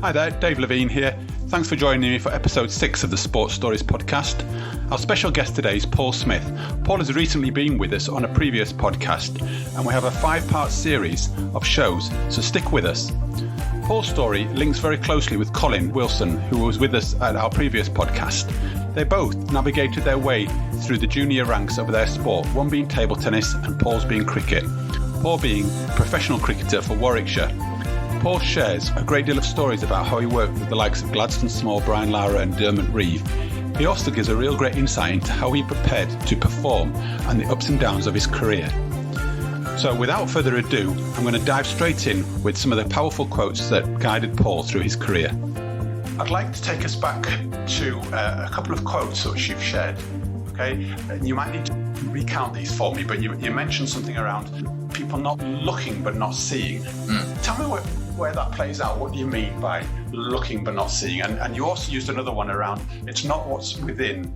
Hi there, Dave Levine here. Thanks for joining me for episode 6 of the Sports Stories podcast. Our special guest today is Paul Smith. Paul has recently been with us on a previous podcast, and we have a 5-part series of shows, so stick with us. Paul's story links very closely with Colin Wilson, who was with us at our previous podcast. They both navigated their way through the junior ranks of their sport, one being table tennis and Paul's being cricket. Paul being professional cricketer for Warwickshire. Paul shares a great deal of stories about how he worked with the likes of Gladstone Small, Lara and Dermot Reeve. He also gives a real great insight into how he prepared to perform and the ups and downs of his career. So without further ado, I'm going to dive straight in with some of the powerful quotes that guided Paul through his career. I'd like to take us back to a couple of quotes which you've shared. Okay, and you might need to recount these for me, but you mentioned something around people not looking but not seeing. Tell me where that plays out. What do you mean by looking but not seeing? And you also used another one around it's not what's within.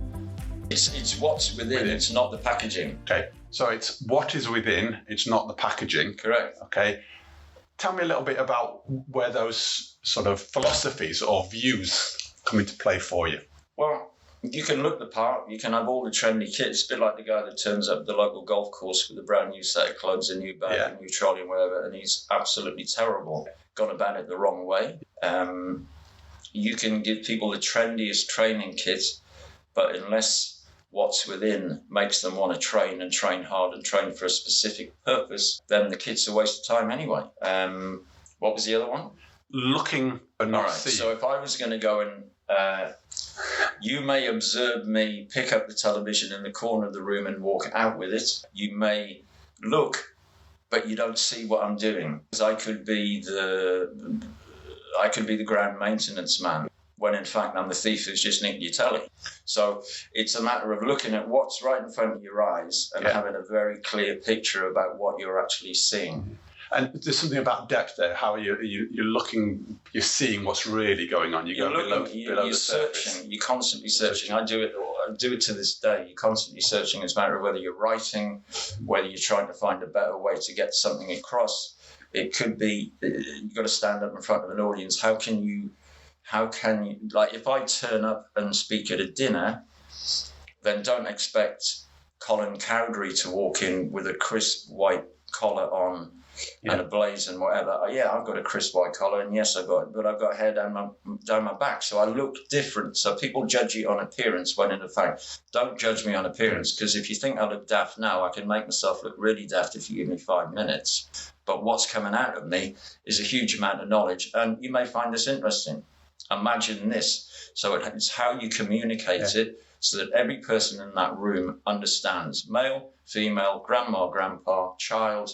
It's what's within, it's not the packaging. Okay, so it's what is within, it's not the packaging. Correct. Okay, tell me a little bit about where those sort of philosophies or views come into play for you. Well, you can look the part, you can have all the trendy kits, a bit like the guy that turns up at the local golf course with a brand new set of clubs, a new bag, a new trolley and whatever, and he's absolutely terrible. Gone about it the wrong way. You can give people the trendiest training kit, but unless what's within makes them want to train and train hard and train for a specific purpose, then the kit's a waste of time anyway. What was the other one? Looking but not seeing. So if I was going to go and you may observe me pick up the television in the corner of the room and walk out with it. You may look, but you don't see what I'm doing. Because I could be the ground maintenance man, when in fact I'm the thief who's just nicked your telly. So it's a matter of looking at what's right in front of your eyes and having a very clear picture about what you're actually seeing. And there's something about depth there. How you're looking, you're seeing what's really going on. You're below the surface. Searching. You're constantly searching. I do it to this day. You're constantly searching. It's a matter of whether you're writing, whether you're trying to find a better way to get something across. It could be you've got to stand up in front of an audience. How can you, like if I turn up and speak at a dinner, then don't expect Colin Cowdery to walk in with a crisp white collar on and a blaze and whatever. I've got a crisp white collar, and yes, I've got hair down my back, so I look different. So people judge you on appearance, when in fact, don't judge me on appearance, because if you think I look daft now, I can make myself look really daft if you give me 5 minutes. But what's coming out of me is a huge amount of knowledge, and you may find this interesting. Imagine this. So it's how you communicate it, so that every person in that room understands. Male, female, grandma, grandpa, child,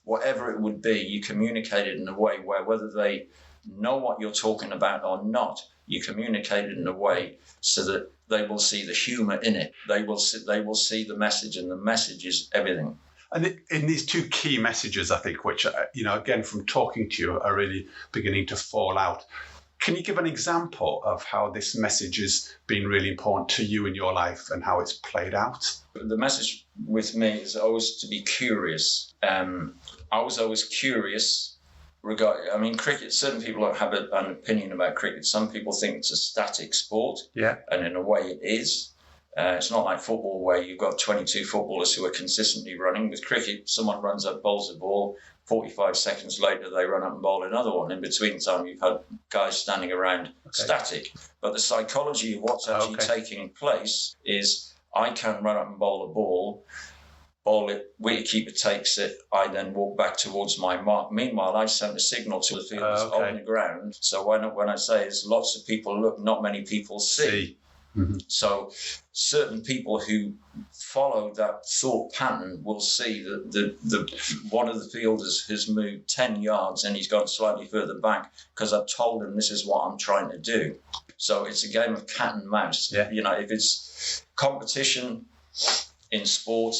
whatever it would be, you communicate it in a way where whether they know what you're talking about or not, you communicate it in a way so that they will see the humour in it. They will see the message, and the message is everything. And in these two key messages, I think, which, again, from talking to you, are really beginning to fall out. Can you give an example of how this message has been really important to you in your life and how it's played out? The message with me is always to be curious. I was always curious. Cricket, certain people have an opinion about cricket. Some people think it's a static sport. Yeah. And in a way it is. It's not like football where you've got 22 footballers who are consistently running. With cricket, someone runs up, bowls a ball. 45 seconds later, they run up and bowl another one. In between time, you've had guys standing around static. But the psychology of what's actually taking place is I can run up and bowl a ball, bowl it, wicketkeeper takes it, I then walk back towards my mark. Meanwhile, I sent a signal to the fielders on the ground. So when I say is lots of people look, not many people see. Mm-hmm. So certain people who follow that thought pattern will see that the one of the fielders has moved 10 yards and he's gone slightly further back because I've told him this is what I'm trying to do. So it's a game of cat and mouse. Yeah. If it's competition in sport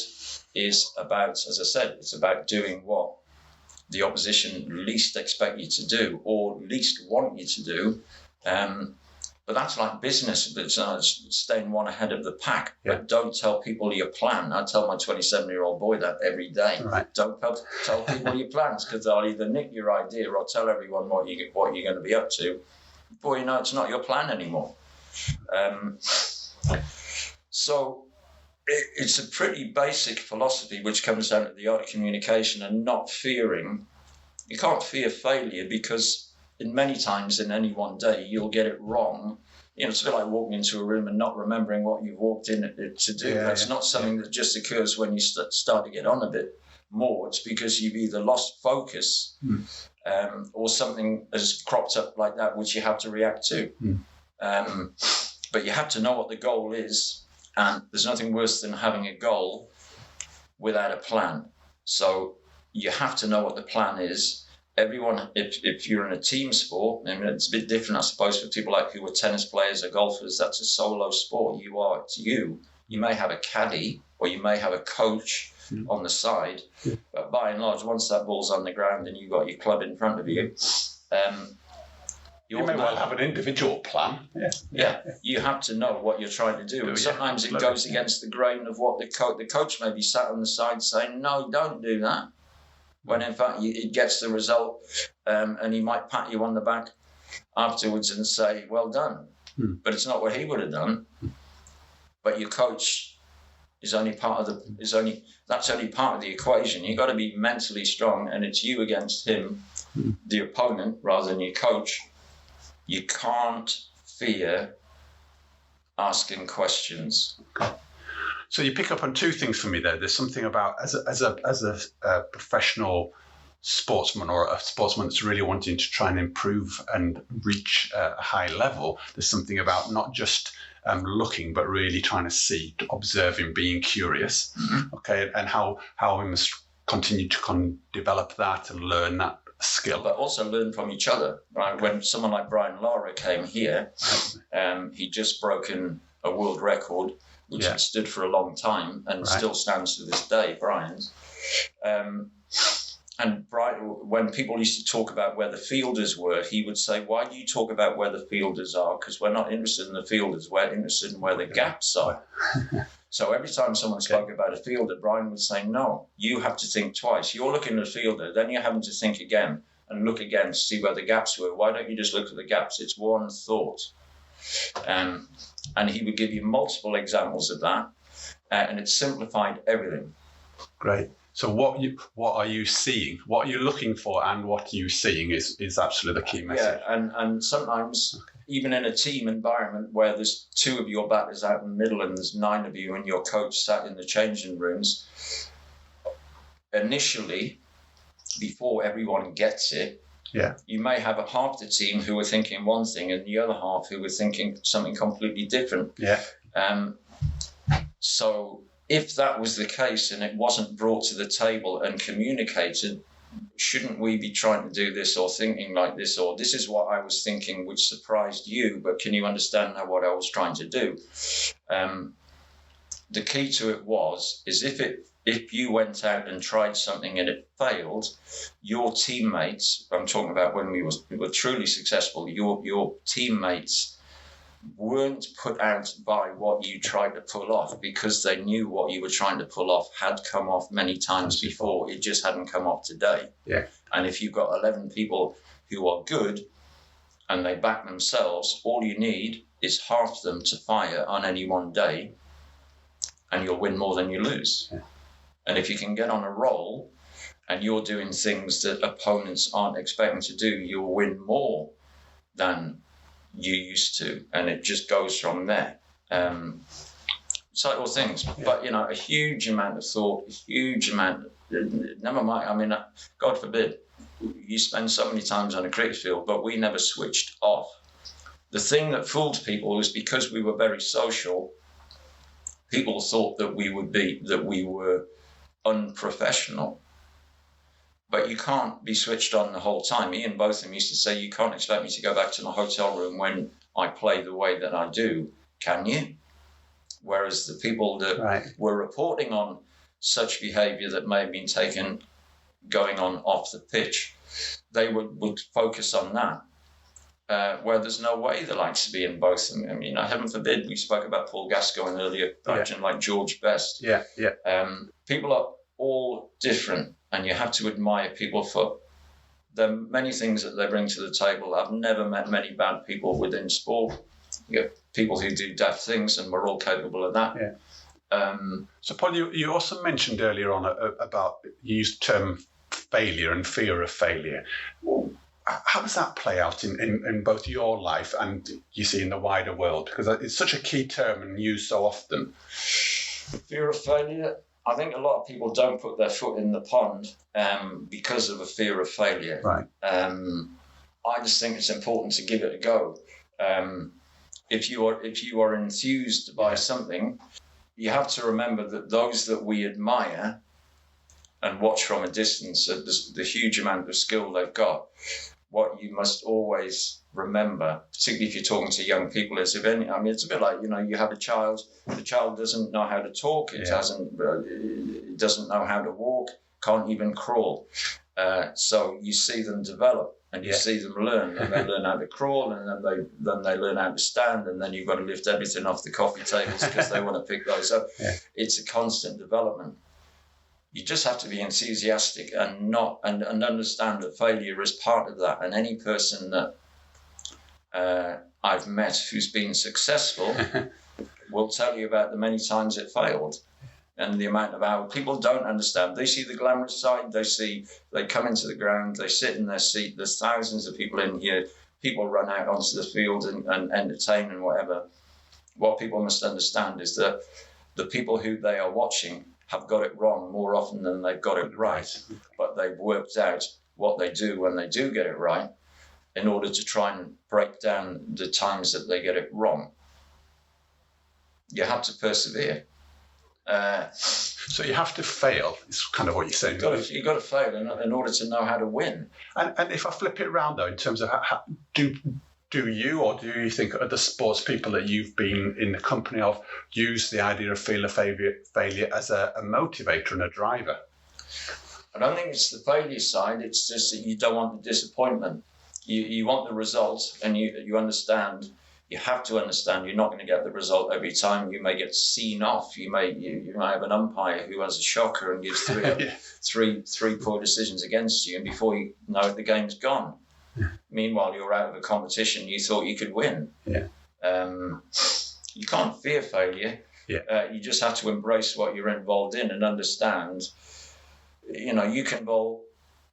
is about, as I said, it's about doing what the opposition least expect you to do or least want you to do. But that's like business. It's staying one ahead of the pack. Yeah. But don't tell people your plan. I tell my 27-year-old boy that every day. Right. Don't tell people your plans, because they'll either nick your idea or tell everyone what you're going to be up to. before you know it's not your plan anymore. So it's a pretty basic philosophy which comes down to the art of communication and not fearing. You can't fear failure because in many times in any one day you'll get it wrong. It's a bit like walking into a room and not remembering what you've walked in to do. That's not something that just occurs when you start to get on a bit more. It's because you've either lost focus or something has cropped up like that which you have to react to. But you have to know what the goal is, and there's nothing worse than having a goal without a plan. So you have to know what the plan is. Everyone, if you're in a team sport, I mean, it's a bit different, I suppose, for people like who are tennis players or golfers. That's a solo sport. It's you. You may have a caddy or you may have a coach on the side, but by and large, once that ball's on the ground and you've got your club in front of you, you may well have an individual plan. You have to know what you're trying to do. And sometimes it goes against the grain of what the coach may be sat on the side saying, no, don't do that. When in fact it gets the result, and he might pat you on the back afterwards and say, well done. But it's not what he would have done. But your coach is only part of that's only part of the equation. You've got to be mentally strong, and it's you against him, the opponent, rather than your coach. You can't fear asking questions. So you pick up on two things for me there. There's something about as a professional sportsman or a sportsman that's really wanting to try and improve and reach a high level. There's something about not just looking, but really trying to see, observing, being curious. Okay, and how we must continue to develop that and learn that skill, but also learn from each other. Right? When someone like Brian Lara came here, he just broken a world record, which had stood for a long time and still stands to this day, Brian's. And Brian, when people used to talk about where the fielders were, he would say, why do you talk about where the fielders are? Because we're not interested in the fielders, we're interested in where the gaps are. So every time someone spoke about a fielder, Brian would say, no, you have to think twice. You're looking at a fielder, then you're having to think again and look again to see where the gaps were. Why don't you just look at the gaps? It's one thought. And he would give you multiple examples of that, and it simplified everything. Great. So what are you seeing? What are you looking for, and what are you seeing is actually the key message. Yeah, and sometimes even in a team environment where there's two of your batters out in the middle and there's 9 of you and your coach sat in the changing rooms, initially, before everyone gets it, you may have a half the team who are thinking one thing and the other half who are thinking something completely different. So if that was the case and it wasn't brought to the table and communicated, shouldn't we be trying to do this or thinking like this, or this is what I was thinking which surprised you, but can you understand what I was trying to do? The key to it is if you went out and tried something and it failed, your teammates, I'm talking about when we were truly successful, your teammates weren't put out by what you tried to pull off, because they knew what you were trying to pull off had come off many times before. It just hadn't come off today. And if you've got 11 people who are good and they back themselves, all you need is half of them to fire on any one day, and you'll win more than you lose. And if you can get on a roll and you're doing things that opponents aren't expecting to do, you'll win more than you used to. And it just goes from there. Subtle things, but a huge amount of thought, never mind. I mean, God forbid, you spend so many times on a cricket field, but we never switched off. The thing that fooled people was because we were very social, people thought that we were unprofessional. But you can't be switched on the whole time. Ian Botham used to say, you can't expect me to go back to my hotel room when I play the way that I do, can you? Whereas the people that were reporting on such behaviour that may have been taken going on off the pitch, they would focus on that. Where there's no way the likes of Ian Botham. I mean, heaven forbid, we spoke about Paul Gascoigne earlier, like George Best. People are all different, and you have to admire people for there are many things that they bring to the table. I've never met many bad people within sport. You get people who do daft things, and we're all capable of that. Yeah. So, Paul, you also mentioned earlier on about, you used the term failure and fear of failure. Well, how does that play out in both your life and you see in the wider world? Because it's such a key term and used so often. Fear of failure. I think a lot of people don't put their foot in the pond because of a fear of failure. Right. I just think it's important to give it a go. If you are enthused by something, you have to remember that those that we admire and watch from a distance, the huge amount of skill they've got. What you must always remember, particularly if you're talking to young people, is it's a bit like, you have a child. The child doesn't know how to talk. It doesn't know how to walk. Can't even crawl. So you see them develop, and you see them learn, and they learn how to crawl, and then they learn how to stand, and then you've got to lift everything off the coffee tables because they want to pick those up. Yeah. It's a constant development. You just have to be enthusiastic and understand that failure is part of that. And any person that I've met who's been successful will tell you about the many times it failed and the amount of hours. People don't understand. They see the glamorous side. They come into the ground, they sit in their seat. There's thousands of people in here. People run out onto the field and entertain and whatever. What people must understand is that the people who they are watching have got it wrong more often than they've got it right, but they've worked out what they do when they do get it right in order to try and break down the times that they get it wrong. You have to persevere. So you have to fail, is kind of what you're saying. You've got to fail in order to know how to win. And if I flip it around, though, in terms of how do you, or do you think other sports people that you've been in the company of use the idea of fear of failure as a motivator and a driver? I don't think it's the failure side. It's just that you don't want the disappointment. You want the result, and you understand. You have to understand you're not going to get the result every time. You may get seen off. You may have an umpire who has a shocker and gives three poor decisions against you, and before you know it, the game's gone. Yeah. Meanwhile, you're out of a competition you thought you could win. Yeah. You can't fear failure. Yeah. You just have to embrace what you're involved in and understand. You can bowl.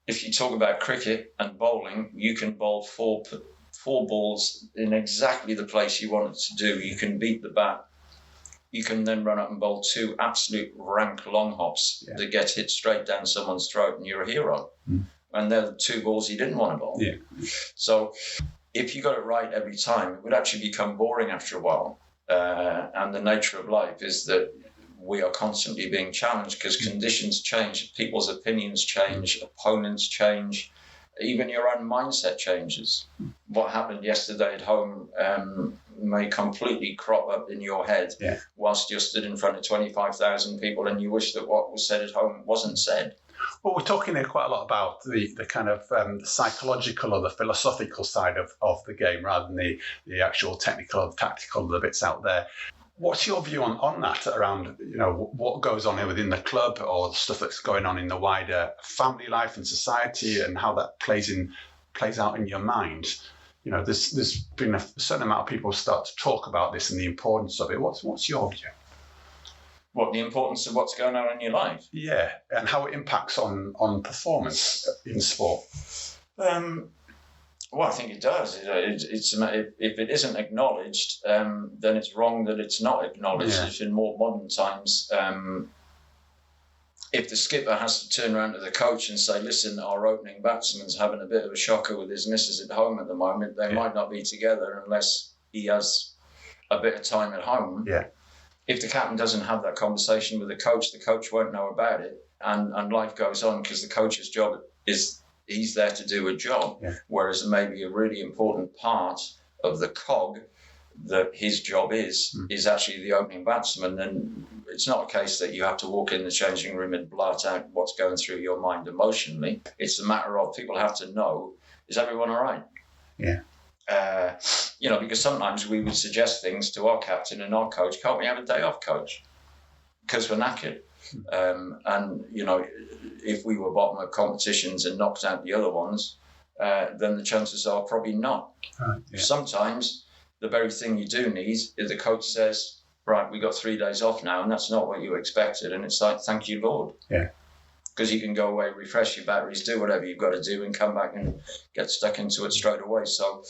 If you talk about cricket and bowling, you can bowl four balls in exactly the place you want it to do. You can beat the bat. You can then run up and bowl two absolute rank long hops that get hit straight down someone's throat, and you're a hero. Mm. And they're the two balls you didn't want to bowl. Yeah. So if you got it right every time, it would actually become boring after a while. And the nature of life is that we are constantly being challenged because conditions change, people's opinions change, opponents change, even your own mindset changes. What happened yesterday at home may completely crop up in your head whilst you're stood in front of 25,000 people and you wish that what was said at home wasn't said. Well, we're talking here quite a lot about the kind of the psychological or the philosophical side of the game rather than the actual technical or tactical, the bits out there. What's your view on that around, what goes on within the club or the stuff that's going on in the wider family life and society and how that plays out in your mind? There's been a certain amount of people start to talk about this and the importance of it. What's your view? What, the importance of what's going on in your life? Yeah, and how it impacts on performance in sport. Well, I think it does. If it isn't acknowledged, then it's wrong that it's not acknowledged. Yeah. If in more modern times, if the skipper has to turn around to the coach and say, listen, our opening batsman's having a bit of a shocker with his missus at home at the moment, they might not be together unless he has a bit of time at home. Yeah. If the captain doesn't have that conversation with the coach won't know about it. And life goes on because the coach's job is he's there to do a job. Yeah. Whereas maybe a really important part of the cog that his job is actually the opening batsman. And it's not a case that you have to walk in the changing room and blurt out what's going through your mind emotionally. It's a matter of people have to know, is everyone all right? Yeah. Because sometimes we would suggest things to our captain and our coach, can't we have a day off, coach? Because we're knackered. If we were bottom of competitions and knocked out the other ones, then the chances are probably not. Right, yeah. Sometimes the very thing you do need is the coach says, right, we got 3 days off now, and that's not what you expected. And it's like, thank you, Lord. Yeah. Because you can go away, refresh your batteries, do whatever you've got to do, and come back and get stuck into it straight away. So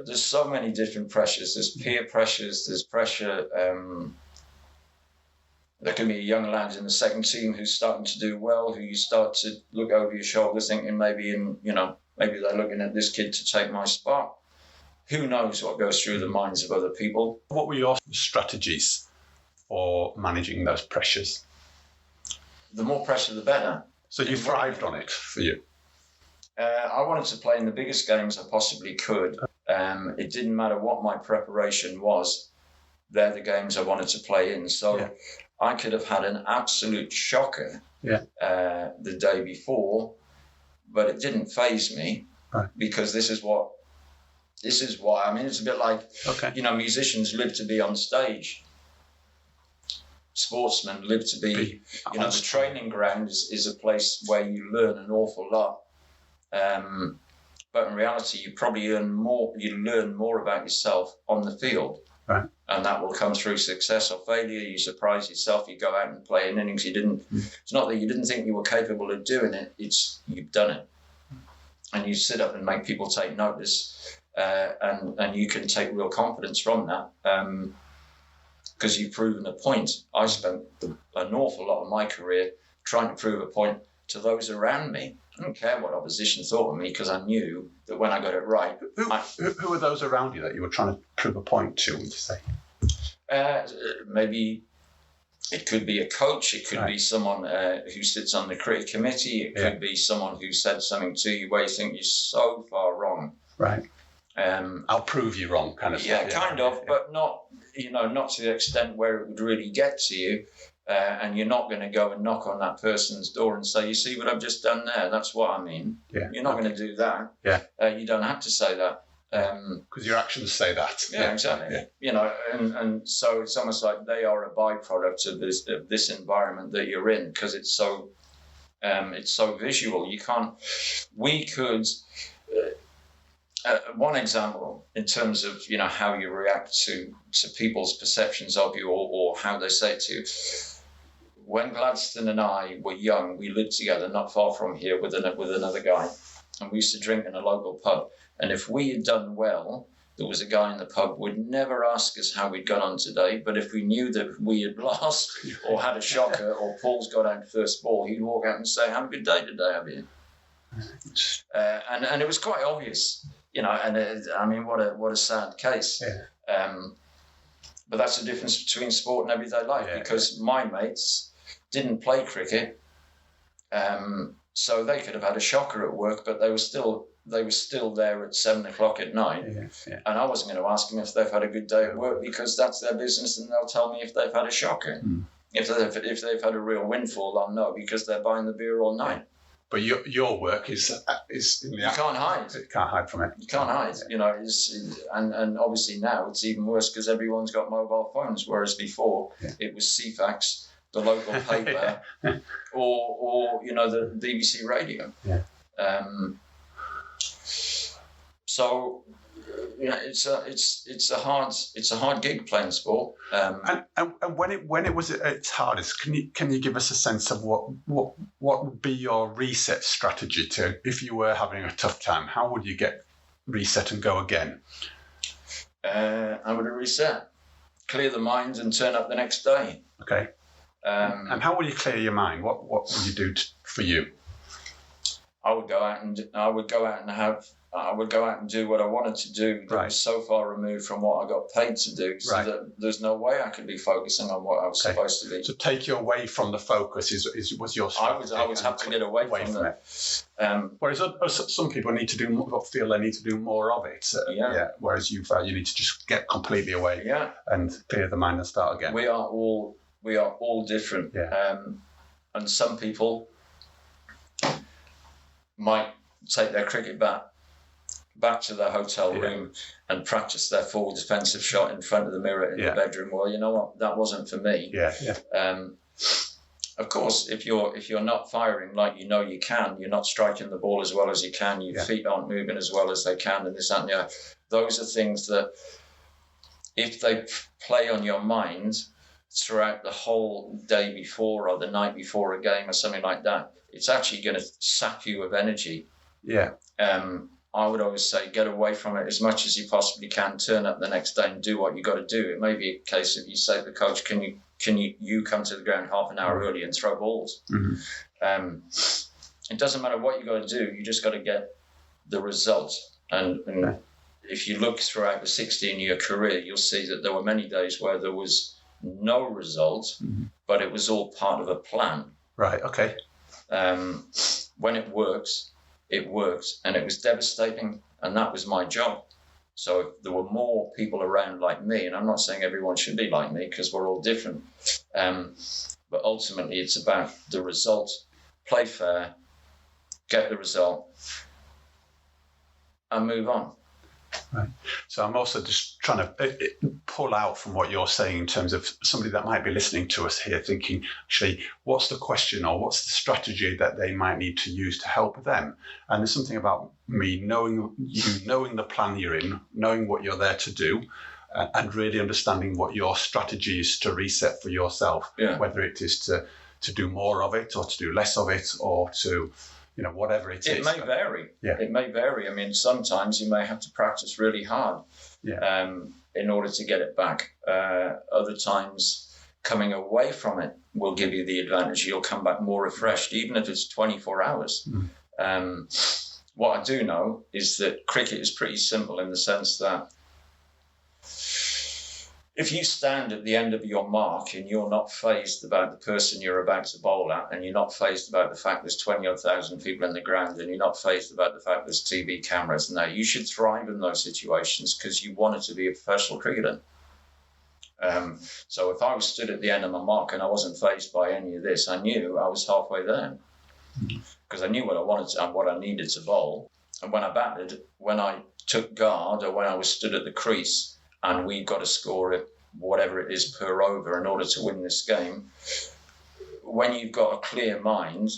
there's so many different pressures. There's peer pressures, there's pressure. There can be a young lad in the second team who's starting to do well, who you start to look over your shoulder thinking maybe they're looking at this kid to take my spot. Who knows what goes through the minds of other people. What were your strategies for managing those pressures? The more pressure, the better. So you thrived on it for you? I wanted to play in the biggest games I possibly could. It didn't matter what my preparation was. They're the games I wanted to play in. So I could have had an absolute shocker the day before, but it didn't faze me because this is why. I mean, it's a bit like, musicians live to be on stage. Sportsmen live to be, the training ground is a place where you learn an awful lot. But in reality, you probably learn more about yourself on the field. Right. And that will come through success or failure. You surprise yourself, you go out and play in innings it's not that you didn't think you were capable of doing it, it's you've done it. And you sit up and make people take notice. And you can take real confidence from that because you've proven a point. I spent an awful lot of my career trying to prove a point to those around me. I don't care what opposition thought of me because I knew that when I got it right. Who were those around you that you were trying to prove a point to, would you say? Maybe it could be a coach. It could be someone who sits on the cricket committee. It could be someone who said something to you where you think you're so far wrong. Right. I'll prove you wrong, kind of stuff. Kind of, but not to the extent where it would really get to you. And you're not going to go and knock on that person's door and say, you see what I've just done there? That's what I mean. Yeah. You're not going to do that. Yeah. You don't have to say that. Because your actions say that. Yeah, exactly. Yeah. And so it's almost like they are a byproduct of this environment that you're in because it's so visual. We could. One example in terms of how you react to people's perceptions of you or how they say it to you. When Gladstone and I were young, we lived together not far from here with another guy, and we used to drink in a local pub. And if we had done well, there was a guy in the pub would never ask us how we'd got on today. But if we knew that we had lost or had a shocker or Paul's got out first ball, he'd walk out and say, "Have a good day today, have you?" And it was quite obvious. What a sad case. Yeah. But that's the difference between sport and everyday life because my mates didn't play cricket, so they could have had a shocker at work, but they were still there at 7 o'clock at night. Yeah. And I wasn't going to ask them if they've had a good day at work because that's their business, and they'll tell me if they've had a shocker. If they've had a real windfall, I'll know because they're buying the beer all night. But your work is in the you can't hide. You can't hide from it. You can't hide. And obviously now it's even worse because everyone's got mobile phones, whereas before it was CFAX, the local paper, or the BBC radio. Yeah. So it's a hard gig playing sport. And when it was at its hardest, can you give us a sense of what would be your reset strategy to if you were having a tough time? How would you get reset and go again? I would reset, clear the mind, and turn up the next day. Okay. And how would you clear your mind? What would you do for you? I would go out and do what I wanted to do that was so far removed from what I got paid to do, so that there's no way I could be focusing on what I was supposed to be. So take you away from the focus was your strategy. I always have to get away from it. Whereas some people feel they need to do more of it. Whereas you felt you need to just get completely away and clear the mind and start again. We are all different. Yeah. And some people might take their cricket bat back to their hotel room and practice their full defensive shot in front of the mirror in the bedroom. Well, you know what? That wasn't for me. Of course, if you're not firing like you can, you're not striking the ball as well as you can, your feet aren't moving as well as they can, and this, that, and the other. Those are things that, if they play on your mind throughout the whole day before or the night before a game or something like that, it's actually going to sap you of energy. Yeah. I would always say get away from it as much as you possibly can. Turn up the next day and do what you got to do. It may be a case of you say to the coach, can you come to the ground half an hour early and throw balls? Mm-hmm. It doesn't matter what you got to do. You just got to get the result. And if you look throughout the 16-year career, you'll see that there were many days where there was no result, but it was all part of a plan. Right. Okay. When it works, and it was devastating, and that was my job. So if there were more people around like me, and I'm not saying everyone should be like me because we're all different, but ultimately it's about the result. Play fair, get the result, and move on. Right. So I'm also just trying to pull out from what you're saying in terms of somebody that might be listening to us here thinking, actually, what's the question or what's the strategy that they might need to use to help them? And there's something about me knowing the plan you're in, knowing what you're there to do, and really understanding what your strategy is to reset for yourself, whether it is to do more of it or to do less of it or to... whatever it is. It may vary. Yeah. It may vary. I mean, sometimes you may have to practice really hard in order to get it back. Other times, coming away from it will give you the advantage. You'll come back more refreshed, even if it's 24 hours. What I do know is that cricket is pretty simple in the sense that if you stand at the end of your mark and you're not fazed about the person you're about to bowl at, and you're not fazed about the fact there's 20,000 people in the ground, and you're not fazed about the fact there's TV cameras and that, you should thrive in those situations because you wanted to be a professional cricketer. So if I was stood at the end of my mark and I wasn't fazed by any of this, I knew I was halfway there because I knew what I wanted to, and what I needed to bowl. And when I batted, when I took guard, or when I was stood at the crease, and we've got to score it, whatever it is per over in order to win this game. When you've got a clear mind,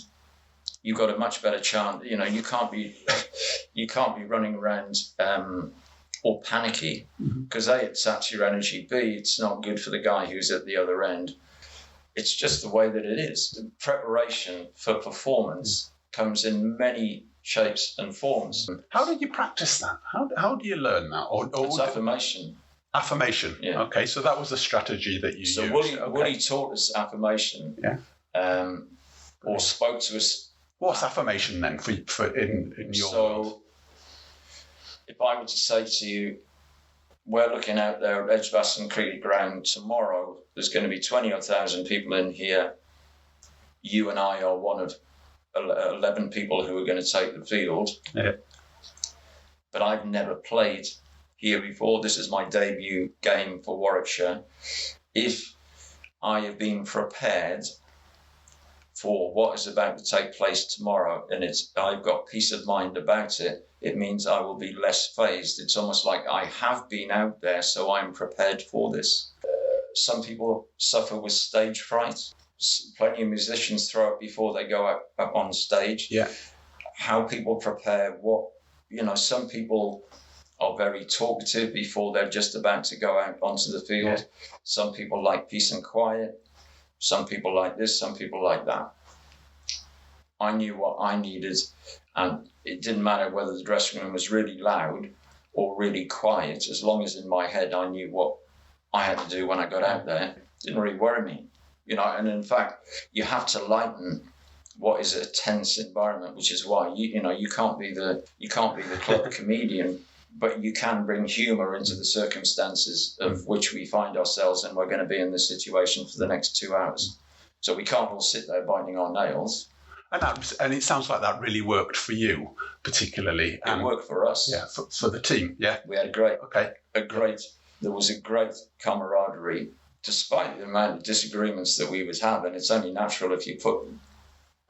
you've got a much better chance. You can't be running around all panicky because A, it saps your energy. B, it's not good for the guy who's at the other end. It's just the way that it is. The preparation for performance comes in many shapes and forms. How did you practice that? How do you learn that? It's affirmation. Affirmation. Yeah. Okay, so that was the strategy that you used. So Woody taught us affirmation. Yeah. Or spoke to us. What's affirmation then for in your world? So, if I were to say to you, we're looking out there at Edgbaston Cricket Ground tomorrow. There's going to be 20,000 people in here. You and I are one of 11 people who are going to take the field. Yeah. But I've never played here before. This is my debut game for Warwickshire. If I have been prepared for what is about to take place tomorrow, and I've got peace of mind about it, it means I will be less fazed. It's almost like I have been out there, so I'm prepared for this. Some people suffer with stage fright. Plenty of musicians throw it before they go up on stage. Yeah. How people prepare, some people are very talkative before they're just about to go out onto the field. Yeah. Some people like peace and quiet. Some people like this, some people like that. I knew what I needed, and it didn't matter whether the dressing room was really loud or really quiet. As long as in my head I knew what I had to do when I got out there, it didn't really worry me. And in fact, you have to lighten what is a tense environment, which is why you can't be the club comedian, but you can bring humour into the circumstances of which we find ourselves, and we're going to be in this situation for the next 2 hours. So we can't all sit there biting our nails. And it sounds like that really worked for you, particularly. It worked for us. Yeah, for the team. Yeah, we had there was a great camaraderie, despite the amount of disagreements that we would have. And it's only natural if you put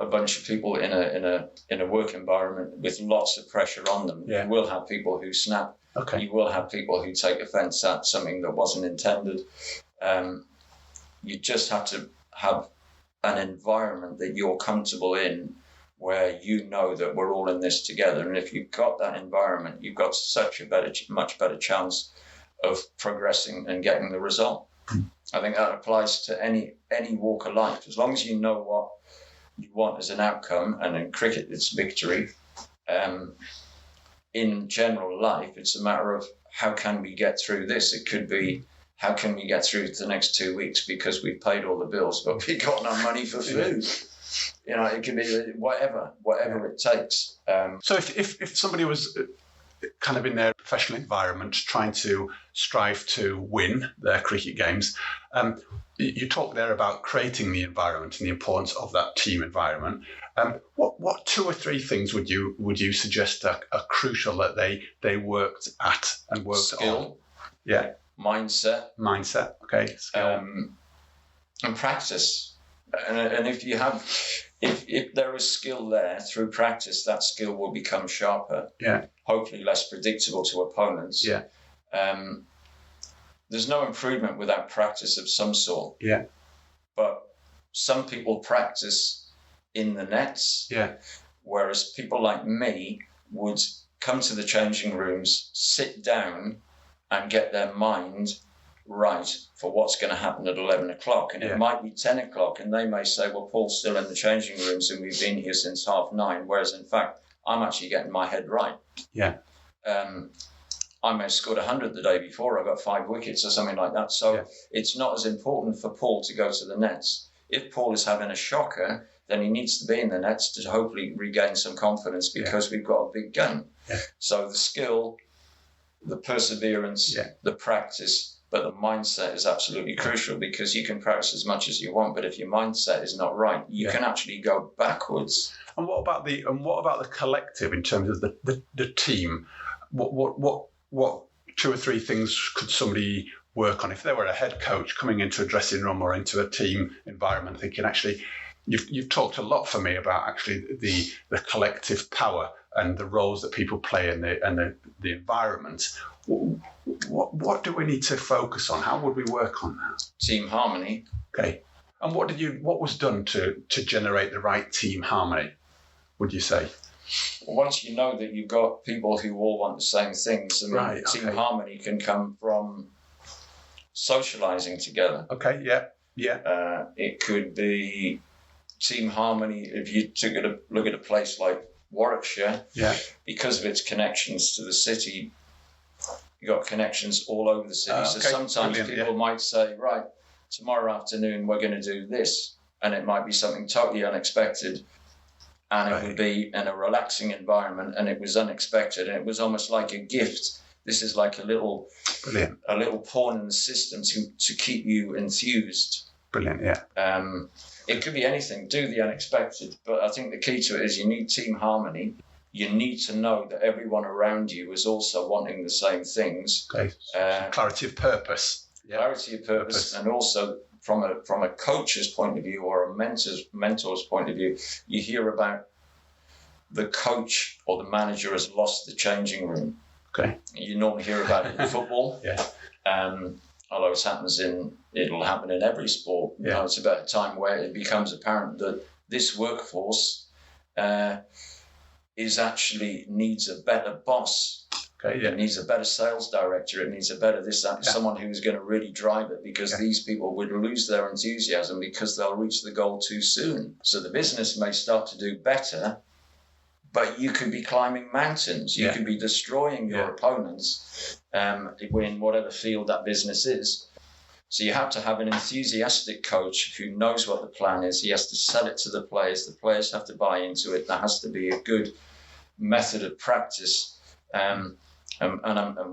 a bunch of people in a work environment with lots of pressure on them. Yeah. You will have people who snap. Okay. You will have people who take offence at something that wasn't intended. You just have to have an environment that you're comfortable in, where you know that we're all in this together. And if you've got that environment, you've got much better chance of progressing and getting the result. I think that applies to any walk of life. As long as you know what you want as an outcome, and in cricket it's victory. In general life, it's a matter of how can we get through this? It could be, how can we get through the next 2 weeks because we've paid all the bills, but we've got no money for food. You know, it could be whatever it takes. So if somebody was kind of in their professional environment trying to strive to win their cricket games, you talk there about creating the environment and the importance of that team environment. What 2 or 3 things would you suggest are crucial that they worked at and worked Skill. on? Yeah. Mindset. Okay. Skill. And practice. And if there is skill there through practice, that skill will become sharper. Yeah. Hopefully less predictable to opponents. Yeah. There's no improvement without practice of some sort. Yeah. But some people practice in the nets. Yeah. Whereas people like me would come to the changing rooms, sit down and get their mind right for what's going to happen at 11 o'clock. And it might be 10 o'clock and they may say, well, Paul's still in the changing rooms and we've been here since 9:30. Whereas in fact, I'm actually getting my head right. Yeah. I may have scored 100 the day before. I got 5 wickets or something like that. So it's not as important for Paul to go to the nets. If Paul is having a shocker, then he needs to be in the nets to hopefully regain some confidence because we've got a big game. Yeah. So the skill, the perseverance, the practice, but the mindset is absolutely crucial, because you can practice as much as you want, but if your mindset is not right, you can actually go backwards. And what about the collective in terms of the team? What 2 or 3 things could somebody work on if they were a head coach coming into a dressing room or into a team environment, thinking actually, you've talked a lot for me about actually the collective power and the roles that people play in the environment. What do we need to focus on? How would we work on that? Team harmony. Okay. And what was done to generate the right team harmony, would you say? Well, once you know that you've got people who all want the same things, team harmony can come from socializing together. Okay, yeah. It could be team harmony if you took a look at a place like Warwickshire, because of its connections to the city. You got connections all over the city. So sometimes people might say, right, tomorrow afternoon we're going to do this, and it might be something totally unexpected, and it would be in a relaxing environment, and it was unexpected, and it was almost like a gift. This is like a little pawn in the system to keep you enthused. Brilliant, yeah. It could be anything. Do the unexpected, but I think the key to it is you need team harmony. You need to know that everyone around you is also wanting the same things. Okay. Clarity of purpose. Yeah. Clarity of purpose, and also from a coach's point of view or a mentor's point of view, you hear about the coach or the manager has lost the changing room. Okay. You normally hear about it in football. Although it'll happen in every sport. You know, it's about a time where it becomes apparent that this workforce needs a better boss. Okay, yeah. It needs a better sales director. It needs a better someone who's going to really drive it, because these people would lose their enthusiasm because they'll reach the goal too soon. So the business may start to do better, but you could be climbing mountains. You could be destroying your opponents in whatever field that business is. So you have to have an enthusiastic coach who knows what the plan is. He has to sell it to the players. The players have to buy into it. There has to be a good method of practice. And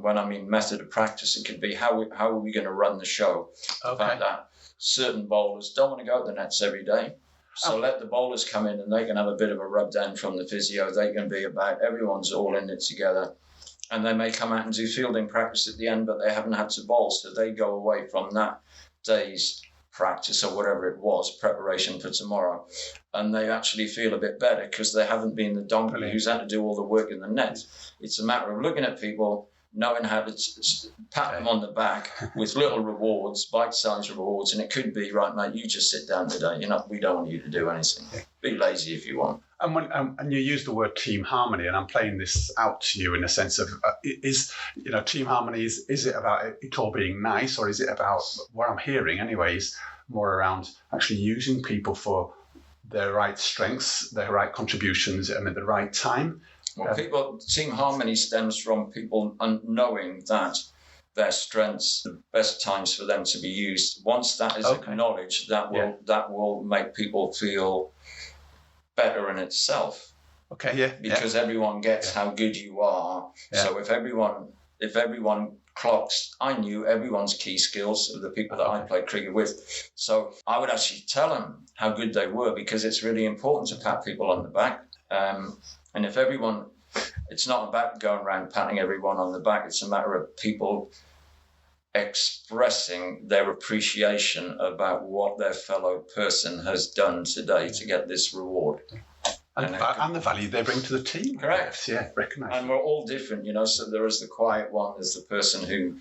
when I mean method of practice, it could be how are we going to run the show? The fact that certain bowlers don't want to go to the nets every day. So let the bowlers come in and they can have a bit of a rub down from the physio. They can be about everyone's all in it together. And they may come out and do fielding practice at the end, but they haven't had to bowl. So they go away from that day's practice or whatever it was, preparation for tomorrow. And they actually feel a bit better because they haven't been the donkey who's had to do all the work in the net. It's a matter of looking at people, knowing how to pat them on the back with little rewards, bite-sized rewards, and it could be, right, mate, you just sit down today. We don't want you to do anything. Be lazy if you want. And you use the word team harmony, and I'm playing this out to you in a sense of team harmony. Is it about it all being nice, or is it about what I'm hearing, anyways, more around actually using people for their right strengths, their right contributions, and at the right time? Well, team harmony stems from people knowing that their strengths, the best times for them to be used. Once that is acknowledged, that will make people feel better in itself. Because everyone gets how good you are. So if everyone clocks, I knew everyone's key skills of the people that I played cricket with. So I would actually tell them how good they were, because it's really important to pat people on the back. And if everyone, it's not about going around patting everyone on the back. It's a matter of people expressing their appreciation about what their fellow person has done today to get this reward. And the value they bring to the team. Correct. Yeah, recognise. And we're all different, so there is the quiet one, there's the person who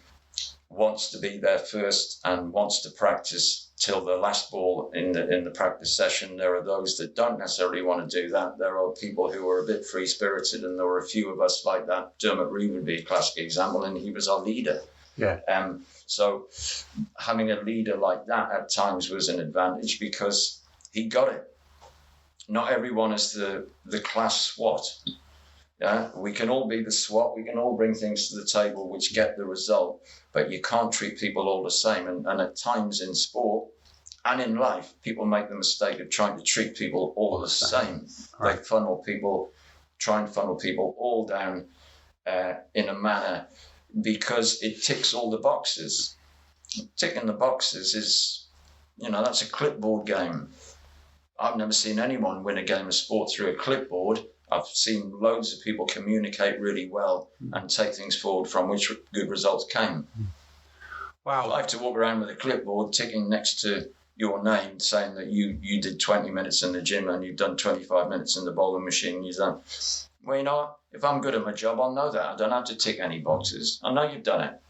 wants to be there first and wants to practice till the last ball in the practice session. There are those that don't necessarily want to do that. There are people who are a bit free-spirited, and there were a few of us like that. Dermot Reeve would be a classic example, and he was our leader. So having a leader like that at times was an advantage, because he got it. Not everyone is the class SWAT. We can all be the SWAT. We can all bring things to the table which get the result, but you can't treat people all the same. And at times in sport and in life, people make the mistake of trying to treat people all the same. Right. They try and funnel people all down in a manner because it ticks all the boxes. Ticking the boxes is, that's a clipboard game. I've never seen anyone win a game of sport through a clipboard. I've seen loads of people communicate really well and take things forward from which good results came. Wow. I like to walk around with a clipboard ticking next to your name saying that you did 20 minutes in the gym and you've done 25 minutes in the bowling machine. You've done, well, you know what? If I'm good at my job, I'll know that. I don't have to tick any boxes. I know you've done it.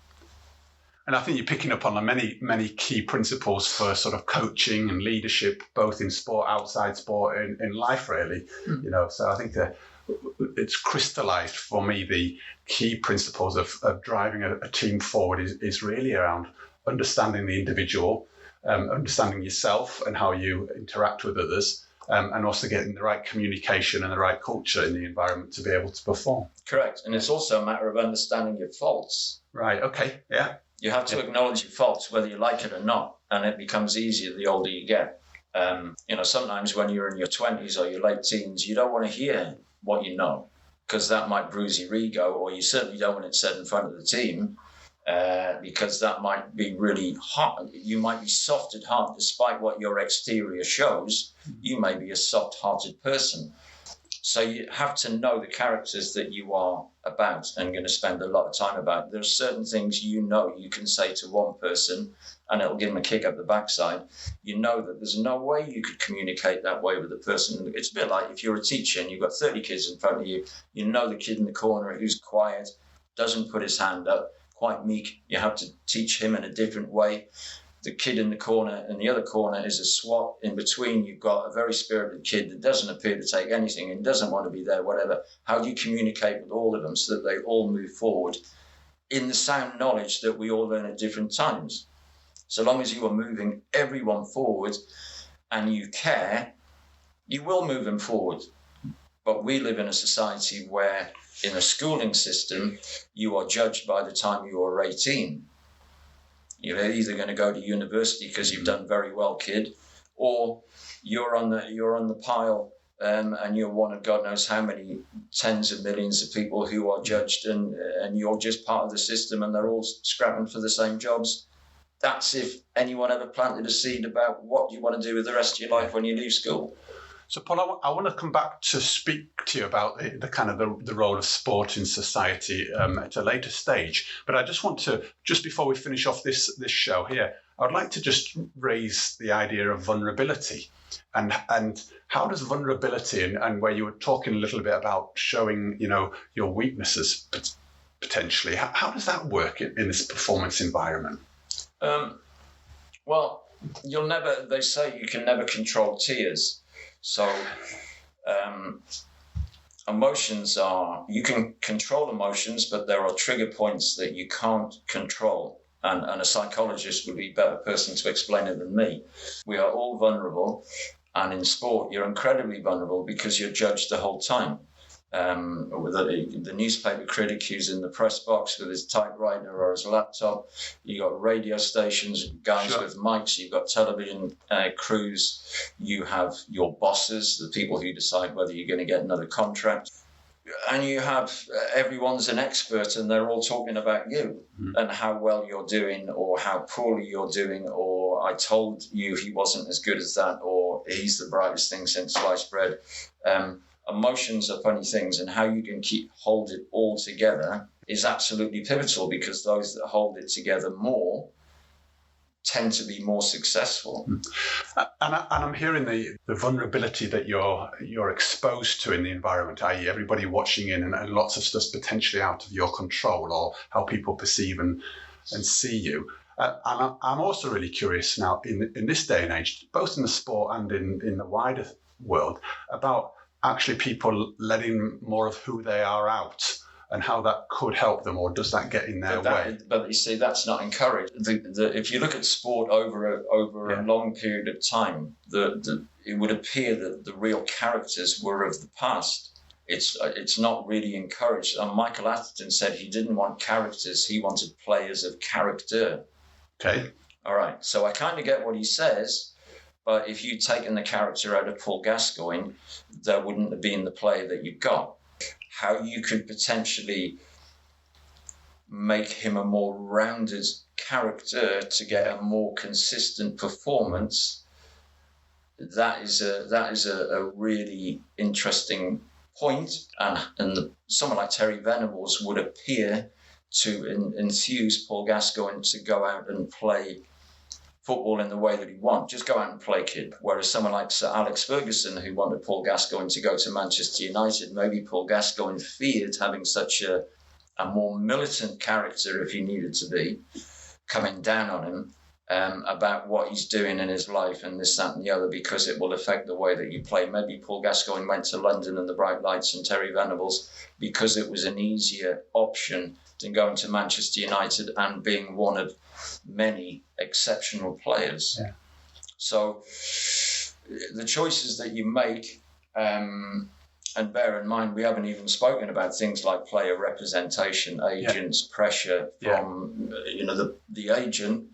And I think you're picking up on many, many key principles for sort of coaching and leadership, both in sport, outside sport, in life, really. So I think that it's crystallized for me the key principles of driving a team forward is really around understanding the individual, understanding yourself and how you interact with others, and also getting the right communication and the right culture in the environment to be able to perform. Correct. And it's also a matter of understanding your faults. Right. Okay. Yeah. You have to acknowledge your faults, whether you like it or not, and it becomes easier the older you get. Sometimes when you're in your 20s or your late teens, you don't want to hear what you know, because that might bruise your ego, or you certainly don't want it said in front of the team, because that might be really hard. You might be soft at heart, despite what your exterior shows. You may be a soft-hearted person. So you have to know the characters that you are about and going to spend a lot of time about. There are certain things you can say to one person and it'll give them a kick up the backside. You know that there's no way you could communicate that way with the person. It's a bit like if you're a teacher and you've got 30 kids in front of you, you know the kid in the corner who's quiet, doesn't put his hand up, quite meek. You have to teach him in a different way. The kid in the corner and the other corner is a SWAT. In between, you've got a very spirited kid that doesn't appear to take anything and doesn't want to be there, whatever. How do you communicate with all of them so that they all move forward in the sound knowledge that we all learn at different times? So long as you are moving everyone forward and you care, you will move them forward. But we live in a society where in a schooling system, you are judged by the time you are 18. You're either going to go to university because you've done very well, kid, or you're on the pile and you're one of God knows how many tens of millions of people who are judged, and you're just part of the system, and they're all scrapping for the same jobs. That's if anyone ever planted a seed about what you want to do with the rest of your life when you leave school. So, Paul, I want to come back to speak to you about the kind of the role of sport in society at a later stage. But I just want to, just before we finish off this show here, I would like to just raise the idea of vulnerability and how does vulnerability and where you were talking a little bit about showing, your weaknesses potentially. How does that work in this performance environment? Well, they say you can never control tears. So you can control emotions, but there are trigger points that you can't control. And a psychologist would be a better person to explain it than me. We are all vulnerable. And in sport, you're incredibly vulnerable because you're judged the whole time. With the newspaper critic who's in the press box with his typewriter or his laptop. You got radio stations, guys with mics. You've got television crews. You have your bosses, the people who decide whether you're going to get another contract. And you have everyone's an expert, and they're all talking about you and how well you're doing, or how poorly you're doing, or I told you he wasn't as good as that, or he's the brightest thing since sliced bread. Emotions are funny things, and how you can hold it all together is absolutely pivotal, because those that hold it together more tend to be more successful. And I'm hearing the vulnerability that you're exposed to in the environment, i.e. everybody watching in, and lots of stuff's potentially out of your control, or how people perceive and see you. And I'm also really curious now in this day and age, both in the sport and in the wider world, about actually people letting more of who they are out, and how that could help them, or does that get in their way? But you see, that's not encouraged. If you look at sport over a long period of time, it would appear that the real characters were of the past. It's not really encouraged. Michael Atherton said he didn't want characters; he wanted players of character. Okay. All right. So I kind of get what he says. But if you'd taken the character out of Paul Gascoigne, there wouldn't have been the player that you've got. How you could potentially make him a more rounded character to get a more consistent performance, that is a really interesting point. And someone like Terry Venables would appear to enthuse Paul Gascoigne to go out and play football in the way that he wants. Just go out and play, kid. Whereas someone like Sir Alex Ferguson, who wanted Paul Gascoigne to go to Manchester United, maybe Paul Gascoigne feared having such a more militant character, if he needed to be, coming down on him about what he's doing in his life and this, that and the other, because it will affect the way that you play. Maybe Paul Gascoigne went to London and the bright lights and Terry Venables because it was an easier option than going to Manchester United and being one of many exceptional players. Yeah. So the choices that you make, and bear in mind, we haven't even spoken about things like player representation, agents, pressure from the agent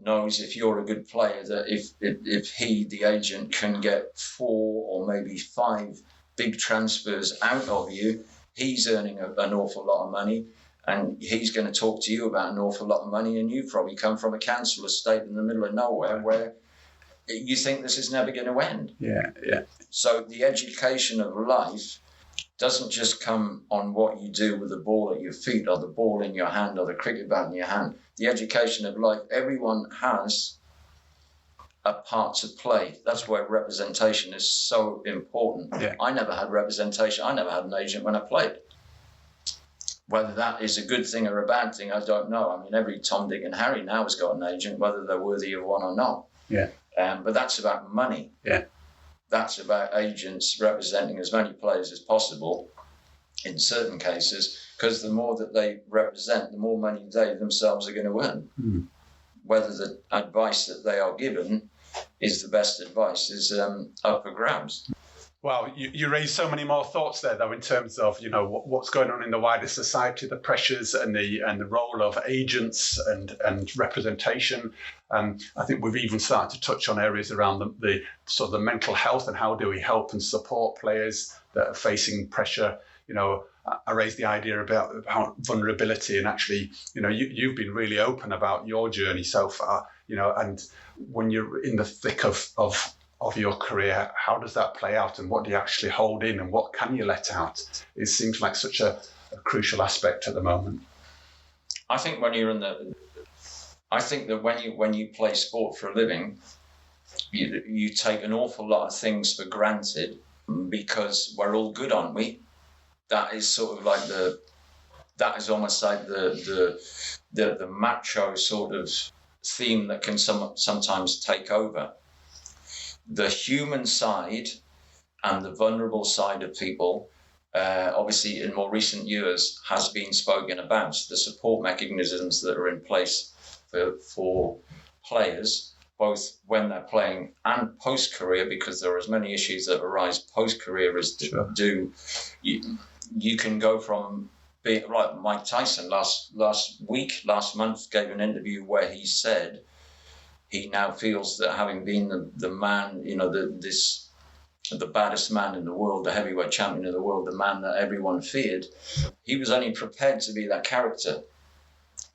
knows if you're a good player, that if he, the agent, can get 4 or maybe 5 big transfers out of you, he's earning an awful lot of money. And he's going to talk to you about an awful lot of money, and you probably come from a council estate in the middle of nowhere where you think this is never going to end. Yeah. So the education of life doesn't just come on what you do with the ball at your feet, or the ball in your hand, or the cricket bat in your hand. The education of life, everyone has a part to play. That's why representation is so important. Yeah. I never had representation. I never had an agent when I played. Whether that is a good thing or a bad thing, I don't know. I mean, every Tom, Dick and Harry now has got an agent, whether they're worthy of one or not. Yeah. But that's about money. Yeah. That's about agents representing as many players as possible in certain cases, because the more that they represent, the more money they themselves are going to earn. Mm. Whether the advice that they are given is the best advice is up for grabs. Well, you raised so many more thoughts there, though, in terms of what's going on in the wider society, the pressures and the role of agents and representation. I think we've even started to touch on areas around the sort of the mental health and how do we help and support players that are facing pressure. I raised the idea about vulnerability, and actually, you've been really open about your journey so far. And when you're in the thick of your career, how does that play out, and what do you actually hold in, and what can you let out? It seems like such a crucial aspect at the moment. I think when you play sport for a living, you take an awful lot of things for granted, because we're all good, aren't we? That is sort of like that is almost like the macho sort of theme that can sometimes take over. The human side and the vulnerable side of people, obviously in more recent years, has been spoken about. The support mechanisms that are in place for players, both when they're playing and post-career, because there are as many issues that arise post-career as do. You can go from being like Mike Tyson last month gave an interview where he said he now feels that having been the man, the baddest man in the world, the heavyweight champion of the world, the man that everyone feared, he was only prepared to be that character.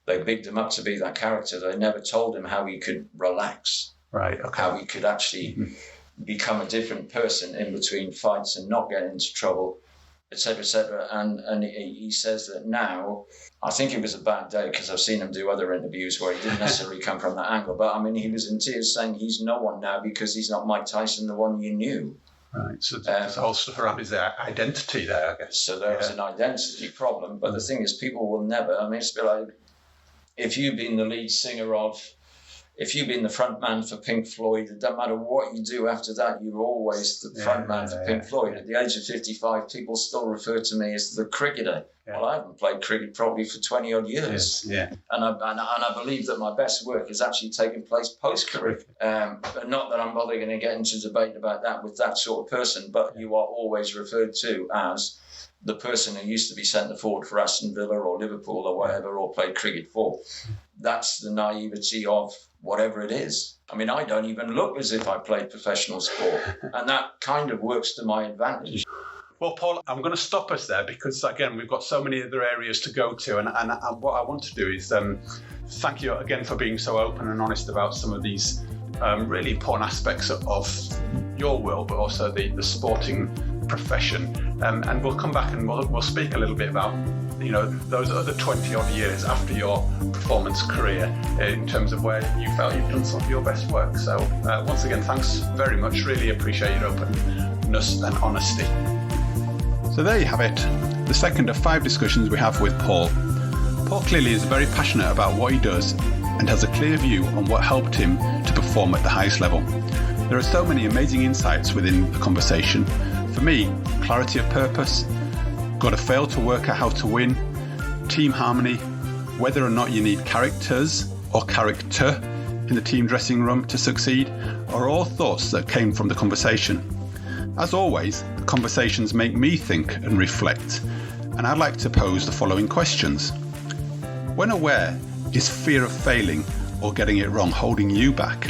They bigged him up to be that character. They never told him how he could relax, right? Okay. How he could actually become a different person in between fights and not get into trouble, etc., etc. And he says that now, I think it was a bad day because I've seen him do other interviews where he didn't necessarily come from that angle. But I mean, he was in tears saying he's no one now because he's not Mike Tyson, the one you knew. Right, so there's also around his identity there, I guess. So there was an identity problem. But the thing is, people will never, I mean, it's a bit like, if you've been the lead singer if you've been the front man for Pink Floyd, it doesn't matter what you do after that, you're always the front man for Pink Floyd. At the age of 55, people still refer to me as the cricketer. Yeah. Well, I haven't played cricket probably for 20 odd years. Yeah. And I believe that my best work has actually taken place post-career. But not that I'm bothering to get into debate about that with that sort of person, but you are always referred to as the person who used to be centre forward for Aston Villa or Liverpool or whatever, or played cricket for. That's the naivety of whatever it is. I mean, I don't even look as if I played professional sport, and that kind of works to my advantage. Well, Paul, I'm going to stop us there because, again, we've got so many other areas to go to, and what I want to do is thank you again for being so open and honest about some of these really important aspects of your world, but also the sporting profession. And we'll come back and we'll speak a little bit about those other 20 odd years after your performance career in terms of where you felt you've done some of your best work. So once again, thanks very much. Really appreciate your openness and honesty. So there you have it, the second of 5 discussions we have with Paul. Paul clearly is very passionate about what he does and has a clear view on what helped him to perform at the highest level. There are so many amazing insights within the conversation. For me, clarity of purpose, gotta fail to work out how to win, team harmony, whether or not you need characters or character in the team dressing room to succeed, are all thoughts that came from the conversation. As always, the conversations make me think and reflect, and I'd like to pose the following questions. When aware, is fear of failing or getting it wrong holding you back?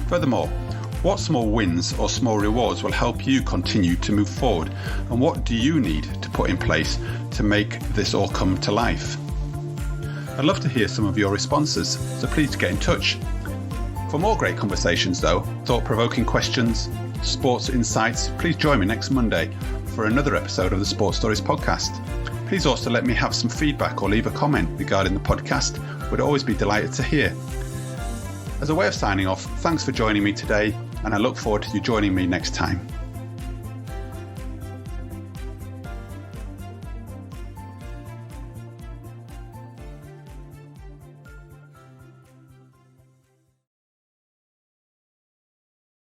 Furthermore, what small wins or small rewards will help you continue to move forward, and what do you need to put in place to make this all come to life? I'd love to hear some of your responses, so please get in touch. For more great conversations though, thought-provoking questions, sports insights, please join me next Monday for another episode of the Sports Stories podcast. Please also let me have some feedback or leave a comment regarding the podcast. Would always be delighted to hear. As a way of signing off, thanks for joining me today, and I look forward to you joining me next time.